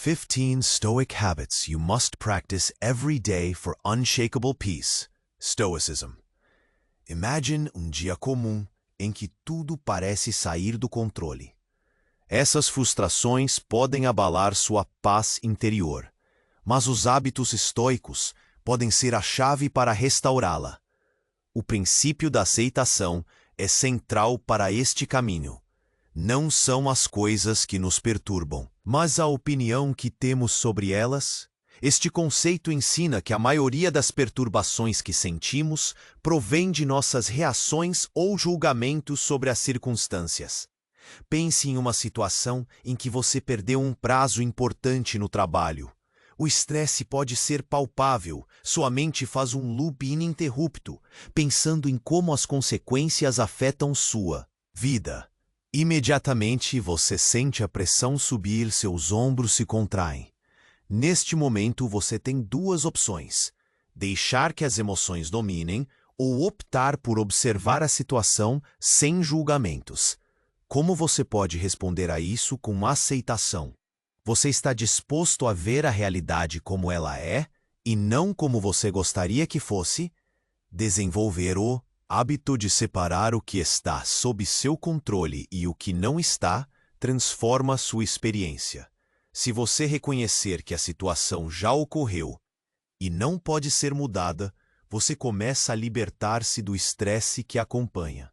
15 Stoic habits you must practice every day for unshakable peace. Stoicism. Imagine dia comum em que tudo parece sair do controle. Essas frustrações podem abalar sua paz interior, mas os hábitos estoicos podem ser a chave para restaurá-la. O princípio da aceitação é central para este caminho. Não são as coisas que nos perturbam, mas a opinião que temos sobre elas. Este conceito ensina que a maioria das perturbações que sentimos provém de nossas reações ou julgamentos sobre as circunstâncias. Pense em uma situação em que você perdeu um prazo importante no trabalho. O estresse pode ser palpável, sua mente faz um loop ininterrupto, pensando em como as consequências afetam sua vida. Imediatamente você sente a pressão subir, seus ombros se contraem. Neste momento você tem duas opções: deixar que as emoções dominem ou optar por observar a situação sem julgamentos. Como você pode responder a isso com aceitação? Você está disposto a ver a realidade como ela é e não como você gostaria que fosse? Desenvolver o hábito de separar o que está sob seu controle e o que não está transforma sua experiência. Se você reconhecer que a situação já ocorreu e não pode ser mudada, você começa a libertar-se do estresse que acompanha.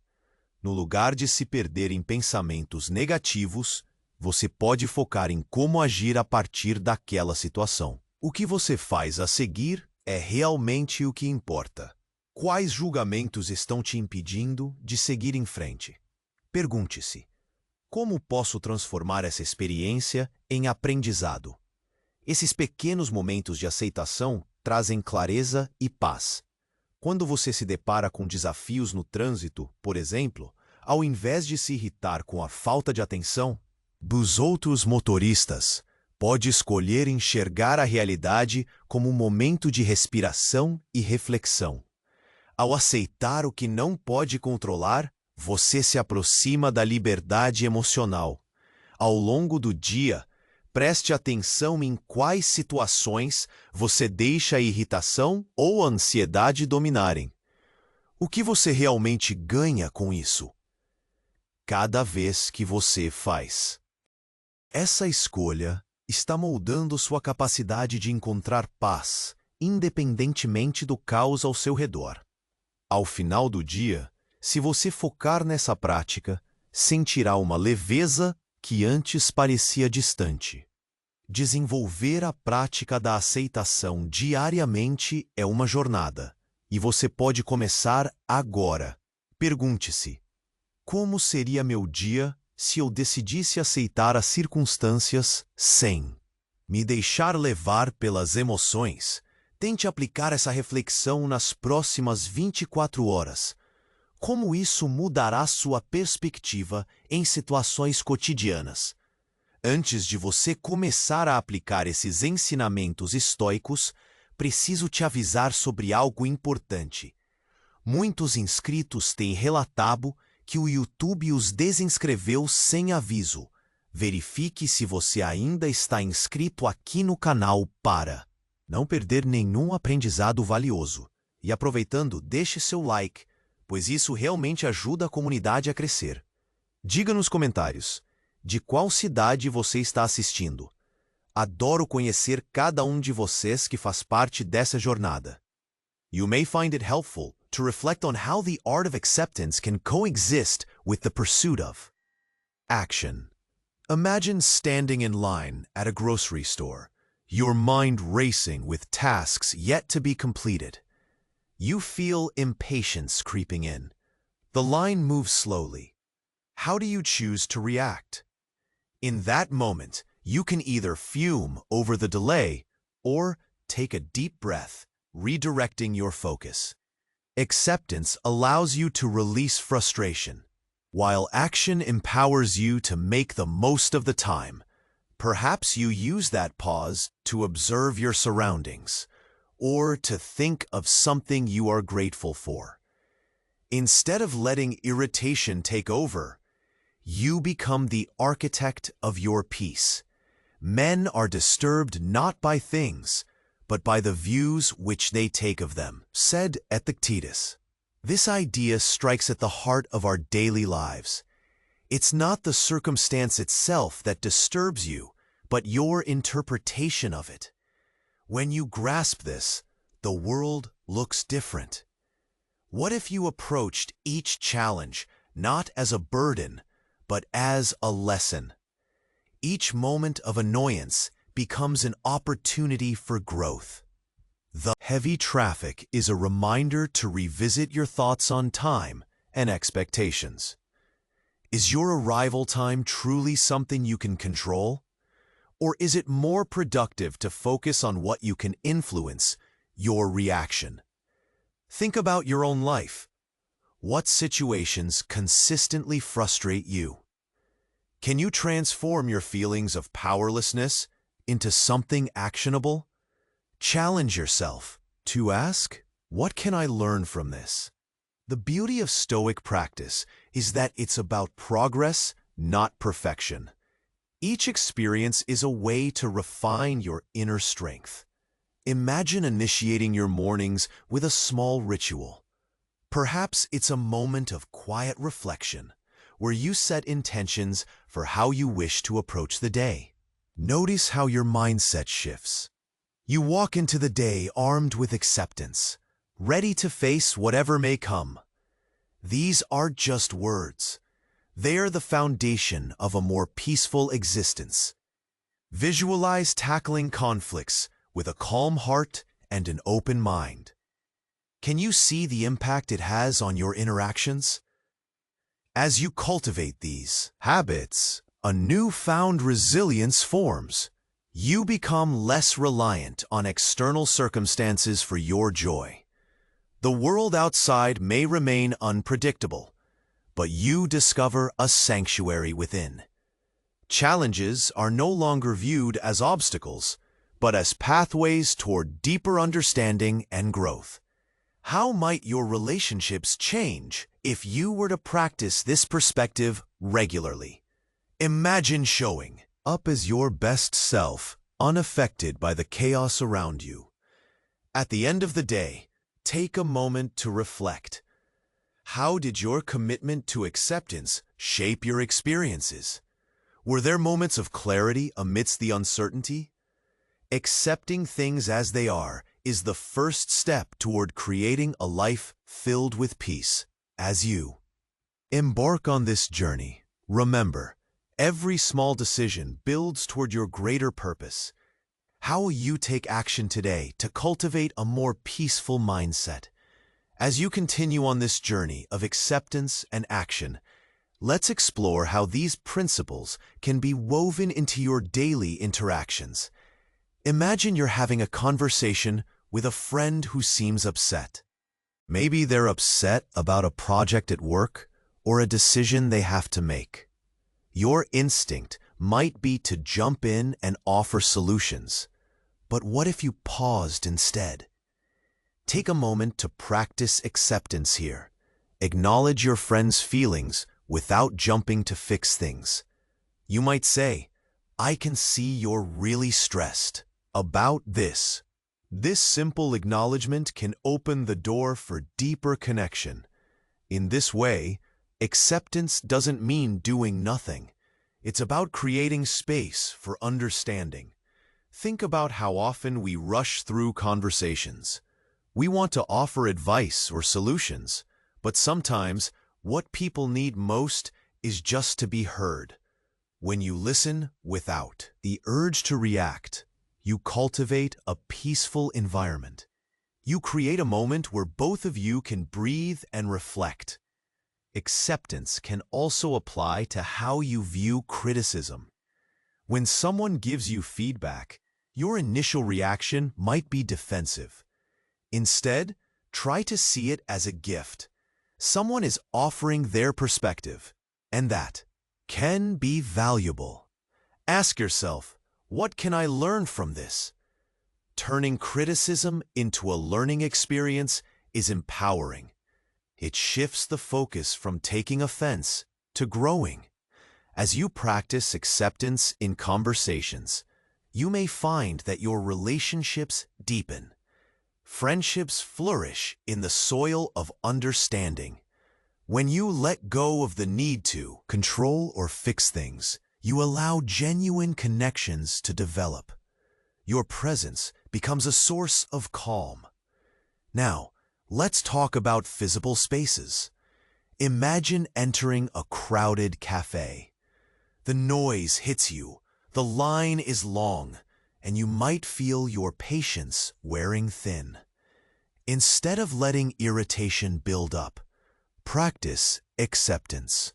No lugar de se perder em pensamentos negativos, você pode focar em como agir a partir daquela situação. O que você faz a seguir é realmente o que importa. Quais julgamentos estão te impedindo de seguir em frente? Pergunte-se: como posso transformar essa experiência em aprendizado? Esses pequenos momentos de aceitação trazem clareza e paz. Quando você se depara com desafios no trânsito, por exemplo, ao invés de se irritar com a falta de atenção dos outros motoristas, pode escolher enxergar a realidade como um momento de respiração e reflexão. Ao aceitar o que não pode controlar, você se aproxima da liberdade emocional. Ao longo do dia, preste atenção em quais situações você deixa a irritação ou a ansiedade dominarem. O que você realmente ganha com isso? Cada vez que você faz essa escolha, está moldando sua capacidade de encontrar paz, independentemente do caos ao seu redor. Ao final do dia, se você focar nessa prática, sentirá uma leveza que antes parecia distante. Desenvolver a prática da aceitação diariamente é uma jornada, e você pode começar agora. Pergunte-se: como seria meu dia se eu decidisse aceitar as circunstâncias sem me deixar levar pelas emoções? Tente aplicar essa reflexão nas próximas 24 horas. Como isso mudará sua perspectiva em situações cotidianas? Antes de você começar a aplicar esses ensinamentos estoicos, preciso te avisar sobre algo importante. Muitos inscritos têm relatado que o YouTube os desinscreveu sem aviso. Verifique se você ainda está inscrito aqui no canal para não perder nenhum aprendizado valioso. E aproveitando, deixe seu like, pois isso realmente ajuda a comunidade a crescer. Diga nos comentários de qual cidade você está assistindo. Adoro conhecer cada um de vocês que faz parte dessa jornada. You may find it helpful to reflect on how the art of acceptance can coexist with the pursuit of action. Imagine standing in line at a grocery store, your mind racing with tasks yet to be completed. You feel impatience creeping in. The line moves slowly. How do you choose to react? In that moment, you can either fume over the delay or take a deep breath, redirecting your focus. Acceptance allows you to release frustration, while action empowers you to make the most of the time. Perhaps you use that pause to observe your surroundings, or to think of something you are grateful for. Instead of letting irritation take over, you become the architect of your peace. Men are disturbed not by things, but by the views which they take of them, said Epictetus. This idea strikes at the heart of our daily lives. It's not the circumstance itself that disturbs you, but your interpretation of it. When you grasp this, the world looks different. What if you approached each challenge not as a burden, but as a lesson? Each moment of annoyance becomes an opportunity for growth. The heavy traffic is a reminder to revisit your thoughts on time and expectations. Is your arrival time truly something you can control? Or is it more productive to focus on what you can influence, your reaction? Think about your own life. What situations consistently frustrate you? Can you transform your feelings of powerlessness into something actionable? Challenge yourself to ask, what can I learn from this? The beauty of Stoic practice is that it's about progress, not perfection. Each experience is a way to refine your inner strength. Imagine initiating your mornings with a small ritual. Perhaps it's a moment of quiet reflection, where you set intentions for how you wish to approach the day. Notice how your mindset shifts. You walk into the day armed with acceptance, ready to face whatever may come. These aren't just words. They are the foundation of a more peaceful existence. Visualize tackling conflicts with a calm heart and an open mind. Can you see the impact it has on your interactions? As you cultivate these habits, a newfound resilience forms. You become less reliant on external circumstances for your joy. The world outside may remain unpredictable, but you discover a sanctuary within. Challenges are no longer viewed as obstacles, but as pathways toward deeper understanding and growth. How might your relationships change if you were to practice this perspective regularly? Imagine showing up as your best self, unaffected by the chaos around you. At the end of the day, take a moment to reflect. How did your commitment to acceptance shape your experiences? Were there moments of clarity amidst the uncertainty? Accepting things as they are is the first step toward creating a life filled with peace. As you embark on this journey, remember, every small decision builds toward your greater purpose. How will you take action today to cultivate a more peaceful mindset? As you continue on this journey of acceptance and action, let's explore how these principles can be woven into your daily interactions. Imagine you're having a conversation with a friend who seems upset. Maybe they're upset about a project at work or a decision they have to make. Your instinct might be to jump in and offer solutions. But what if you paused instead? Take a moment to practice acceptance here. Acknowledge your friend's feelings without jumping to fix things. You might say, I can see you're really stressed about this. This simple acknowledgement can open the door for deeper connection. In this way, acceptance doesn't mean doing nothing. It's about creating space for understanding. Think about how often we rush through conversations. We want to offer advice or solutions, but sometimes what people need most is just to be heard. When you listen without the urge to react, you cultivate a peaceful environment. You create a moment where both of you can breathe and reflect. Acceptance can also apply to how you view criticism. When someone gives you feedback, your initial reaction might be defensive. Instead, try to see it as a gift. Someone is offering their perspective, and that can be valuable. Ask yourself, what can I learn from this? Turning criticism into a learning experience is empowering. It shifts the focus from taking offense to growing. As you practice acceptance in conversations, you may find that your relationships deepen. Friendships flourish in the soil of understanding. When you let go of the need to control or fix things, you allow genuine connections to develop. Your presence becomes a source of calm. Now, let's talk about physical spaces. Imagine entering a crowded cafe. The noise hits you, the line is long, and you might feel your patience wearing thin. Instead of letting irritation build up, practice acceptance.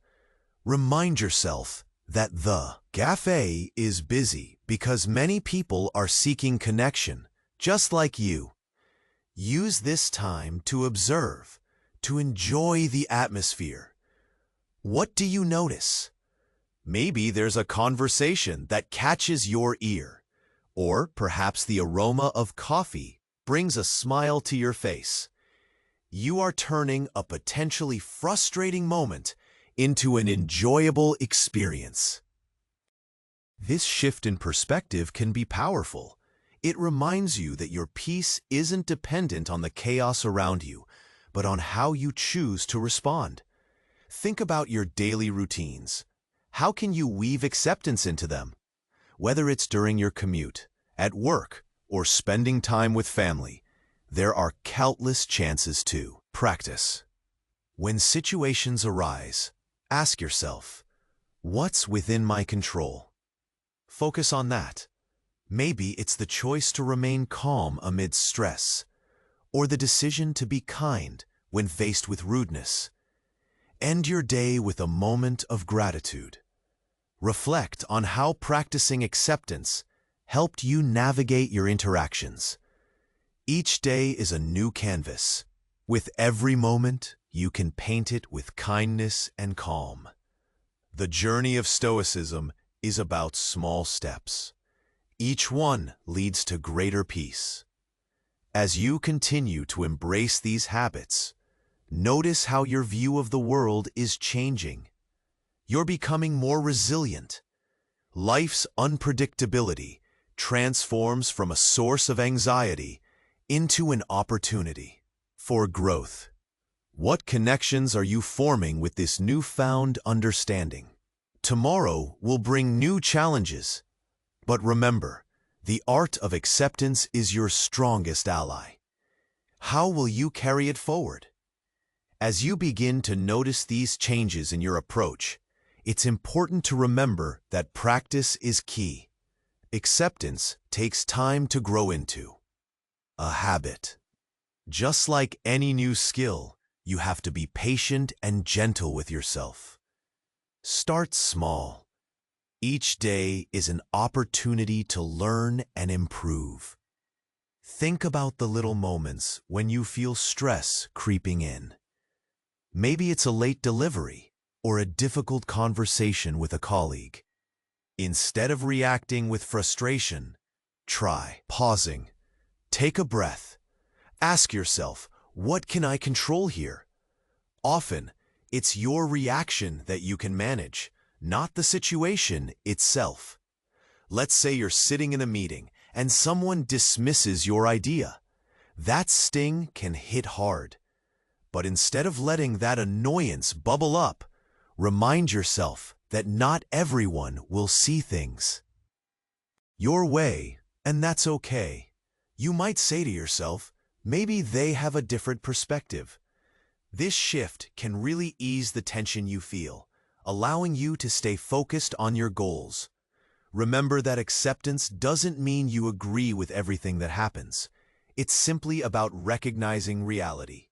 Remind yourself that the cafe is busy because many people are seeking connection, just like you. Use this time to observe, to enjoy the atmosphere. What do you notice? Maybe there's a conversation that catches your ear, or perhaps the aroma of coffee brings a smile to your face. You are turning a potentially frustrating moment into an enjoyable experience. This shift in perspective can be powerful. It reminds you that your peace isn't dependent on the chaos around you, but on how you choose to respond. Think about your daily routines. How can you weave acceptance into them? Whether it's during your commute, at work, or spending time with family, there are countless chances to practice. When situations arise, ask yourself, what's within my control? Focus on that. Maybe it's the choice to remain calm amid stress, or the decision to be kind when faced with rudeness. End your day with a moment of gratitude. Reflect on how practicing acceptance helped you navigate your interactions. Each day is a new canvas. With every moment, you can paint it with kindness and calm. The journey of Stoicism is about small steps. Each one leads to greater peace. As you continue to embrace these habits, notice how your view of the world is changing. You're becoming more resilient. Life's unpredictability transforms from a source of anxiety into an opportunity for growth. What connections are you forming with this newfound understanding? Tomorrow will bring new challenges, but remember, the art of acceptance is your strongest ally. How will you carry it forward? As you begin to notice these changes in your approach, it's important to remember that practice is key. Acceptance takes time to grow into a habit. Just like any new skill, you have to be patient and gentle with yourself. Start small. Each day is an opportunity to learn and improve. Think about the little moments when you feel stress creeping in. Maybe it's a late delivery or a difficult conversation with a colleague. Instead of reacting with frustration, try pausing. Take a breath. Ask yourself, what can I control here? Often, it's your reaction that you can manage, not the situation itself. Let's say you're sitting in a meeting and someone dismisses your idea. That sting can hit hard. But instead of letting that annoyance bubble up, remind yourself that not everyone will see things your way, and that's okay. You might say to yourself, maybe they have a different perspective. This shift can really ease the tension you feel, allowing you to stay focused on your goals. Remember that acceptance doesn't mean you agree with everything that happens. It's simply about recognizing reality.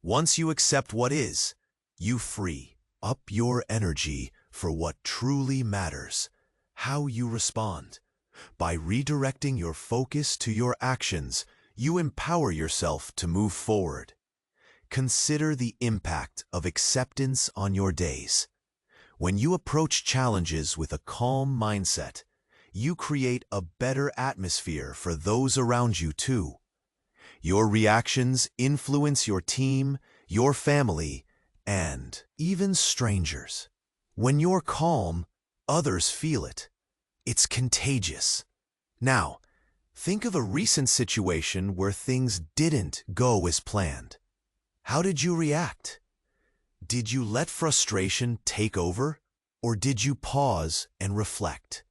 Once you accept what is, you free up your energy for what truly matters, how you respond. By redirecting your focus to your actions, you empower yourself to move forward. Consider the impact of acceptance on your days. When you approach challenges with a calm mindset, you create a better atmosphere for those around you too. Your reactions influence your team, your family, and even strangers. When you're calm, others feel it. It's contagious. Now, think of a recent situation where things didn't go as planned. How did you react? Did you let frustration take over, or did you pause and reflect?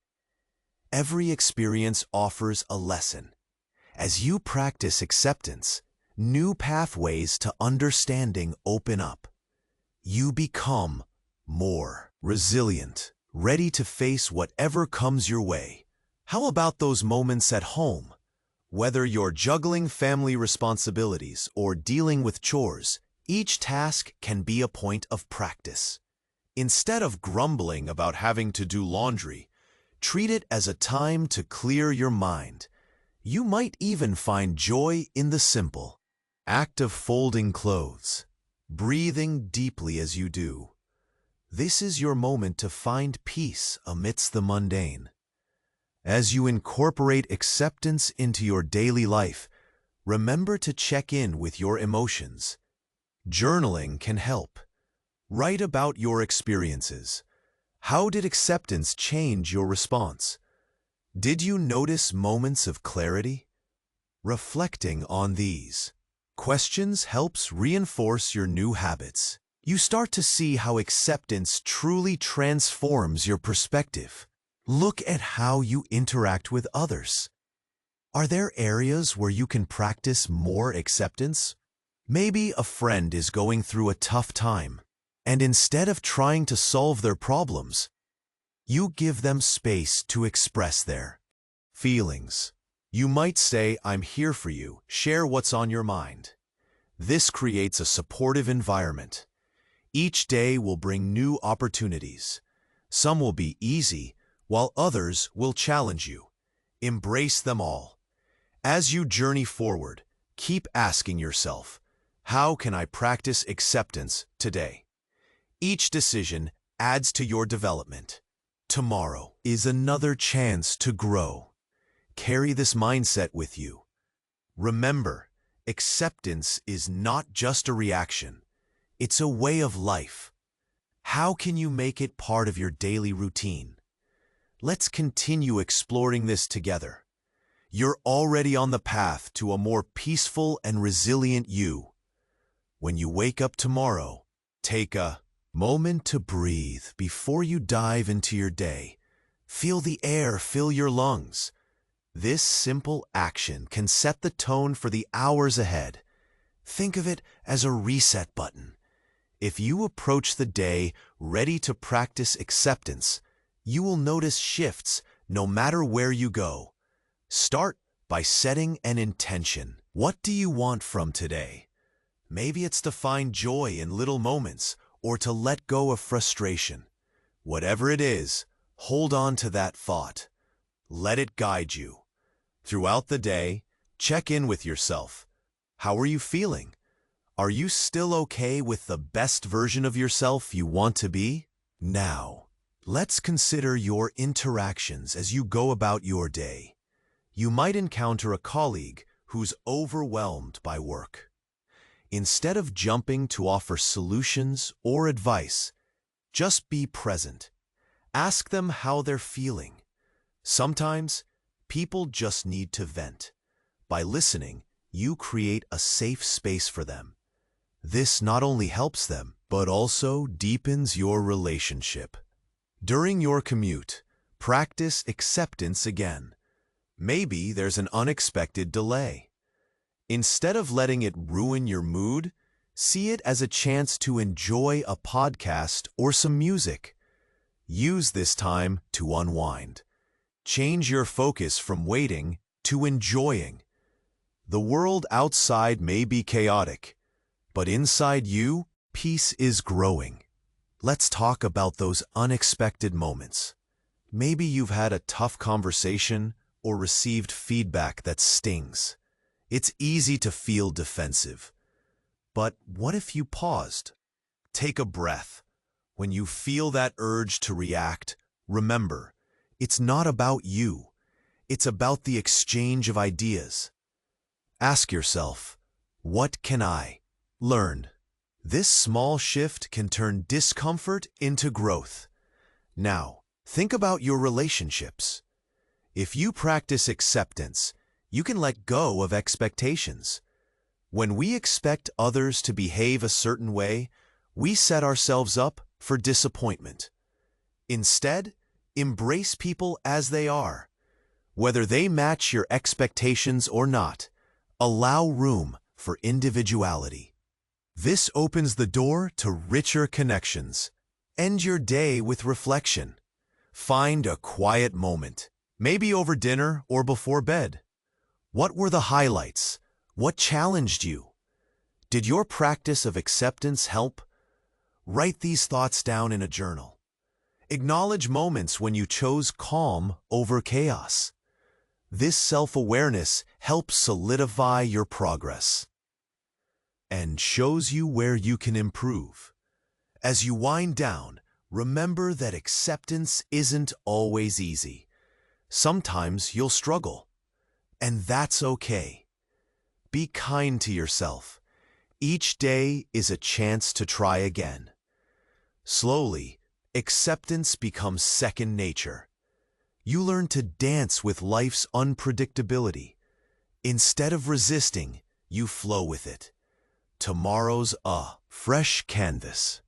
Every experience offers a lesson. As you practice acceptance, new pathways to understanding open up. You become more resilient, ready to face whatever comes your way. How about those moments at home? Whether you're juggling family responsibilities or dealing with chores, each task can be a point of practice. Instead of grumbling about having to do laundry, treat it as a time to clear your mind. You might even find joy in the simple act of folding clothes, breathing deeply as you do. This is your moment to find peace amidst the mundane. As you incorporate acceptance into your daily life, remember to check in with your emotions. Journaling can help. Write about your experiences. How did acceptance change your response? Did you notice moments of clarity? Reflecting on these questions helps reinforce your new habits. You start to see how acceptance truly transforms your perspective. Look at how you interact with others. Are there areas where you can practice more acceptance? Maybe a friend is going through a tough time, and instead of trying to solve their problems, you give them space to express their feelings. You might say, "I'm here for you, share what's on your mind." This creates a supportive environment. Each day will bring new opportunities. Some will be easy, while others will challenge you. Embrace them all. As you journey forward, keep asking yourself, how can I practice acceptance today? Each decision adds to your development. Tomorrow is another chance to grow. Carry this mindset with you. Remember, acceptance is not just a reaction. It's a way of life. How can you make it part of your daily routine? Let's continue exploring this together. You're already on the path to a more peaceful and resilient you. When you wake up tomorrow, take a moment to breathe before you dive into your day. Feel the air fill your lungs. This simple action can set the tone for the hours ahead. Think of it as a reset button. If you approach the day ready to practice acceptance, you will notice shifts no matter where you go. Start by setting an intention. What do you want from today? Maybe it's to find joy in little moments or to let go of frustration. Whatever it is, hold on to that thought. Let it guide you. Throughout the day, check in with yourself. How are you feeling? Are you still okay with the best version of yourself you want to be? Now, let's consider your interactions as you go about your day. You might encounter a colleague who's overwhelmed by work. Instead of jumping to offer solutions or advice, just be present. Ask them how they're feeling. Sometimes, people just need to vent. By listening, you create a safe space for them. This not only helps them, but also deepens your relationship. During your commute, practice acceptance again. Maybe there's an unexpected delay. Instead of letting it ruin your mood, see it as a chance to enjoy a podcast or some music. Use this time to unwind. Change your focus from waiting to enjoying. The world outside may be chaotic, but inside you, peace is growing. Let's talk about those unexpected moments. Maybe you've had a tough conversation or received feedback that stings. It's easy to feel defensive. But what if you paused? Take a breath. When you feel that urge to react, remember, it's not about you. It's about the exchange of ideas. Ask yourself, what can I learn? This small shift can turn discomfort into growth. Now, think about your relationships. If you practice acceptance, you can let go of expectations. When we expect others to behave a certain way, we set ourselves up for disappointment. Instead, embrace people as they are. Whether they match your expectations or not, allow room for individuality. This opens the door to richer connections. End your day with reflection. Find a quiet moment, maybe over dinner or before bed. What were the highlights? What challenged you? Did your practice of acceptance help? Write these thoughts down in a journal. Acknowledge moments when you chose calm over chaos. This self-awareness helps solidify your progress and shows you where you can improve. As you wind down, remember that acceptance isn't always easy. Sometimes you'll struggle, and that's okay. Be kind to yourself. Each day is a chance to try again. Slowly, acceptance becomes second nature. You learn to dance with life's unpredictability. Instead of resisting, you flow with it. Tomorrow's a fresh canvas.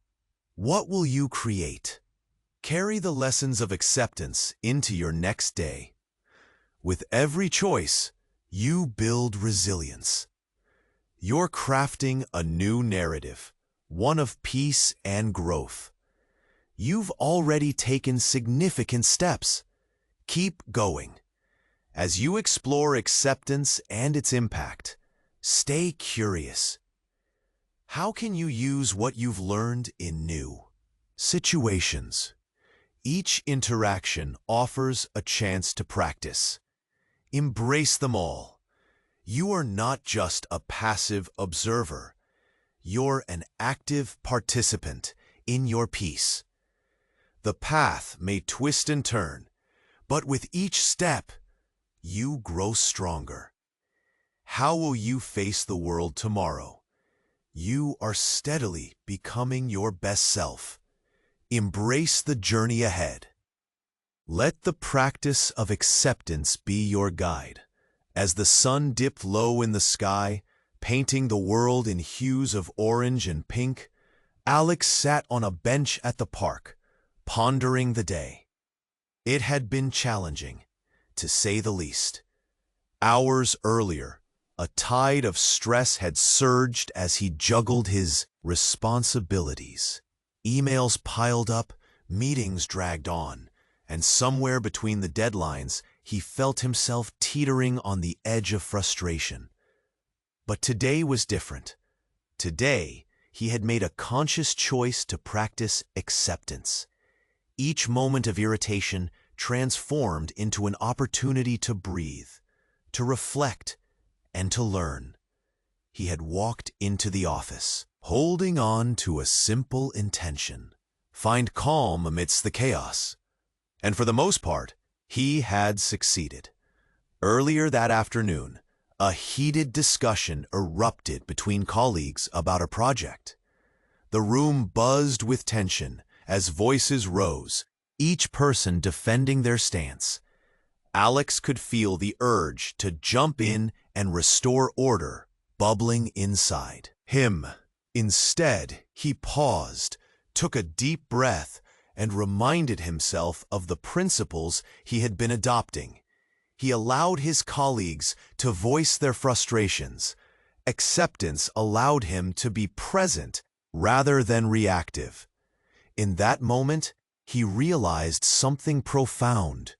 What will you create? Carry the lessons of acceptance into your next day. With every choice, you build resilience. You're crafting a new narrative, one of peace and growth. You've already taken significant steps. Keep going. As you explore acceptance and its impact, stay curious. How can you use what you've learned in new situations? Each interaction offers a chance to practice. Embrace them all. You are not just a passive observer. You're an active participant in your peace. The path may twist and turn, but with each step, you grow stronger. How will you face the world tomorrow? You are steadily becoming your best self. Embrace the journey ahead. Let the practice of acceptance be your guide. As the sun dipped low in the sky, painting the world in hues of orange and pink, Alex sat on a bench at the park, pondering the day. It had been challenging, to say the least. Hours earlier, a tide of stress had surged as he juggled his responsibilities. Emails piled up, meetings dragged on, and somewhere between the deadlines, he felt himself teetering on the edge of frustration. But today was different. Today, he had made a conscious choice to practice acceptance. Each moment of irritation transformed into an opportunity to breathe, to reflect, and to learn. He had walked into the office, holding on to a simple intention: find calm amidst the chaos. And for the most part, he had succeeded. Earlier that afternoon, a heated discussion erupted between colleagues about a project. The room buzzed with tension as voices rose, each person defending their stance. Alex could feel the urge to jump in and restore order bubbling inside him. Instead, he paused, took a deep breath, and reminded himself of the principles he had been adopting. He allowed his colleagues to voice their frustrations. Acceptance allowed him to be present rather than reactive. In that moment, he realized something profound.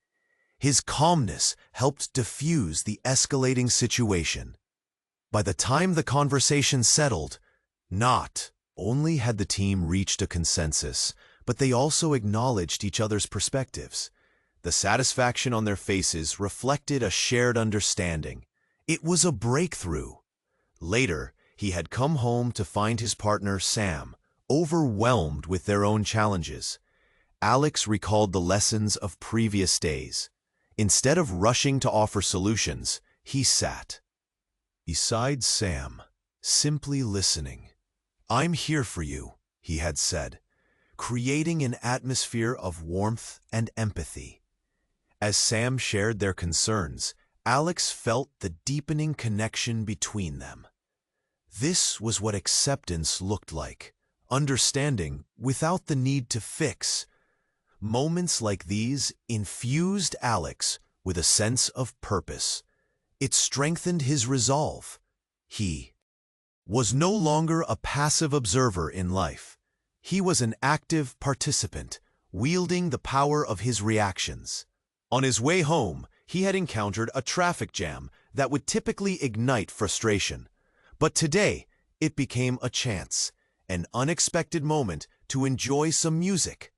His calmness helped diffuse the escalating situation. By the time the conversation settled, not only had the team reached a consensus, but they also acknowledged each other's perspectives. The satisfaction on their faces reflected a shared understanding. It was a breakthrough. Later, he had come home to find his partner, Sam, overwhelmed with their own challenges. Alex recalled the lessons of previous days. Instead of rushing to offer solutions, he sat beside Sam, simply listening. "I'm here for you," he had said, creating an atmosphere of warmth and empathy. As Sam shared their concerns, Alex felt the deepening connection between them. This was what acceptance looked like, understanding without the need to fix. Moments like these infused Alex with a sense of purpose. It strengthened his resolve. He was no longer a passive observer in life. He was an active participant, wielding the power of his reactions. On his way home, he had encountered a traffic jam that would typically ignite frustration. But today, it became a chance, an unexpected moment to enjoy some music.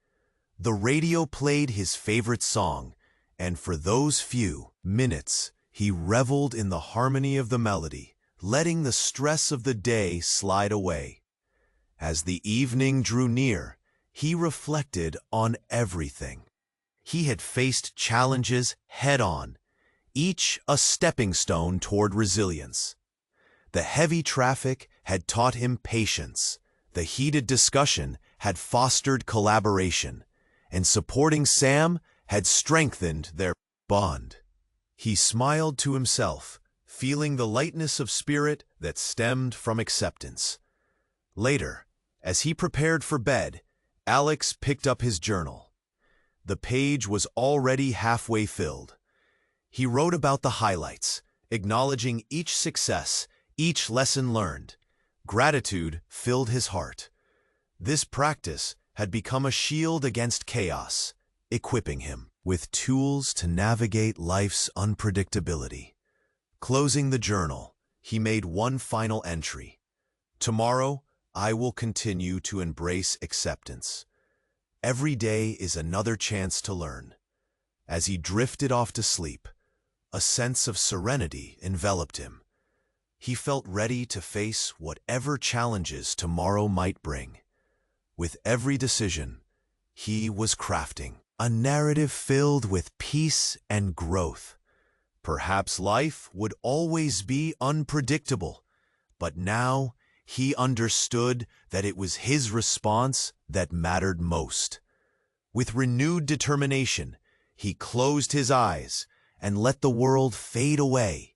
The radio played his favorite song, and for those few minutes, he reveled in the harmony of the melody, letting the stress of the day slide away. As the evening drew near, he reflected on everything. He had faced challenges head-on, each a stepping stone toward resilience. The heavy traffic had taught him patience, the heated discussion had fostered collaboration, and supporting Sam had strengthened their bond. He smiled to himself, feeling the lightness of spirit that stemmed from acceptance. Later, as he prepared for bed, Alex picked up his journal. The page was already halfway filled. He wrote about the highlights, acknowledging each success, each lesson learned. Gratitude filled his heart. This practice had become a shield against chaos, equipping him with tools to navigate life's unpredictability. Closing the journal, he made one final entry. Tomorrow, I will continue to embrace acceptance. Every day is another chance to learn. As he drifted off to sleep, a sense of serenity enveloped him. He felt ready to face whatever challenges tomorrow might bring. With every decision, he was crafting a narrative filled with peace and growth. Perhaps life would always be unpredictable, but now he understood that it was his response that mattered most. With renewed determination, he closed his eyes and let the world fade away.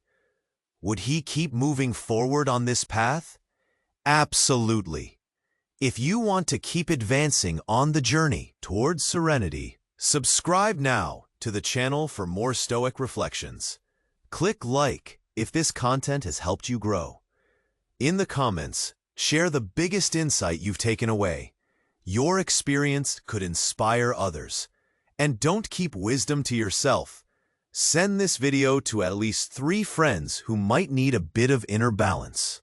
Would he keep moving forward on this path? Absolutely. If you want to keep advancing on the journey towards serenity, subscribe now to the channel for more Stoic reflections. Click like if this content has helped you grow. In the comments, share the biggest insight you've taken away. Your experience could inspire others. And don't keep wisdom to yourself. Send this video to at least 3 friends who might need a bit of inner balance.